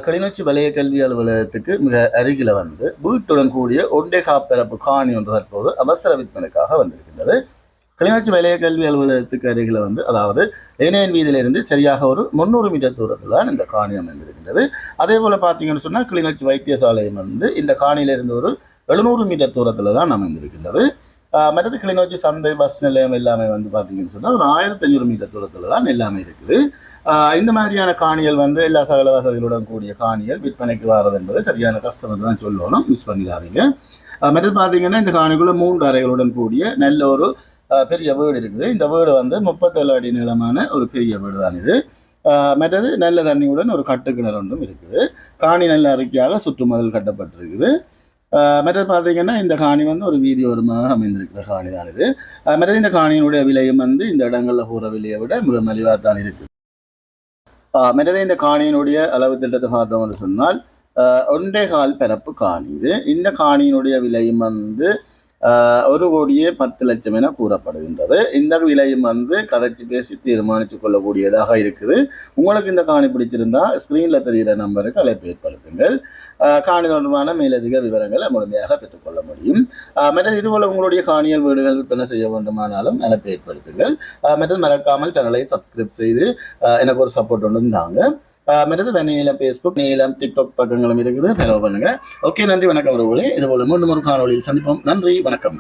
கிளிநொச்சி வலய கல்வி அலுவலகத்துக்கு மிக அருகில் வந்து வீட்டுடன் கூடிய ஒன்றே காப்பரப்பு காணி ஒன்று தற்போது அவசர விற்பனைக்காக வந்திருக்கின்றது. கிளிநொச்சி வலய கல்வி அலுவலகத்துக்கு அருகில் வந்து அதாவது இணையன் வீதியிலிருந்து சரியாக ஒரு 300 மீட்டர் தூரத்தில் தான் இந்த காணி அமைந்திருக்கின்றது. அதே போல் பார்த்தீங்கன்னு சொன்னால் கிளிநொச்சி வைத்தியசாலையும் வந்து இந்த காணியிலிருந்து ஒரு 700 மீட்டர் தூரத்தில் தான் அமைந்திருக்கின்றது. மற்றது கிளிநொச்சி சந்தை பஸ் நிலையம் எல்லாமே வந்து பார்த்தீங்கன்னு சொன்னால் ஒரு 1500 மீட்டர் தூரத்தில் தான் எல்லாமே இருக்குது. இந்த மாதிரியான காணிகள் வந்து எல்லா சகல வசதிகளுடன் கூடிய காணிகள் விற்பனைக்கு வர்றது என்பது சரியான கஷ்டம் தான் சொல்லணும், மிஸ் பண்ணிடாதீங்க. மற்றது பார்த்தீங்கன்னா இந்த காணிக்குள்ள 3 அறைகளுடன் கூடிய நல்ல ஒரு பெரிய வீடு இருக்குது. இந்த வீடு வந்து 37 அடி நீளமான ஒரு பெரிய வீடு தான் இது. மற்றது நல்ல தண்ணியுடன் ஒரு கட்டுக்கிணறு ஒன்றும் இருக்குது. காணி நல்ல அறிக்கையாக சுற்றுமதில் கட்டப்பட்டிருக்குது. மற்றது பார்த்தீங்கன்னா இந்த காணி வந்து ஒரு வீதி ஓரமாக அமைந்திருக்கிற காணி தான் இது. மற்றது இந்த காணியினுடைய விலையும் வந்து இந்த இடங்களில் போகிற விலையை விட மிக மலிவாக தான் இருக்குது. மற்றது இந்த காணியினுடைய அளவு திட்டத்தை பார்த்தோம்னு சொன்னால் 1.25 பரப்பு காணி இது. இந்த காணியினுடைய விலையும் வந்து 1,10,00,000 என கூறப்படுகின்றது. இந்த விலையும் வந்து கதைச்சு பேசி தீர்மானித்து கொள்ளக்கூடியதாக இருக்குது. உங்களுக்கு இந்த காணி பிடிச்சிருந்தா ஸ்க்ரீனில் தெரிகிற நம்பருக்கு அழைப்பு ஏற்படுத்துங்கள். காணி தொடர்பான மேலதிக விவரங்களை முழுமையாக பெற்றுக்கொள்ள முடியும். மற்றது இதுபோல் உங்களுடைய காணியல் வீடுகள் விற்பனை செய்ய வேண்டுமானாலும் அழைப்பு ஏற்படுத்துங்கள். மற்றது மறக்காமல் சேனலை சப்ஸ்கிரைப் செய்து எனக்கு ஒரு சப்போர்ட் ஒன்று தாங்க. மற்றது நீளம் ஃபேஸ்புக், நீளம் டிக்டாக் பக்கங்களும் இருக்குது, ஃபாலோ பண்ணுங்க. ஓகே, நன்றி, வணக்கம். இதுபோல மீண்டும் ஒரு காணொலியில் சந்திப்போம். நன்றி, வணக்கம்.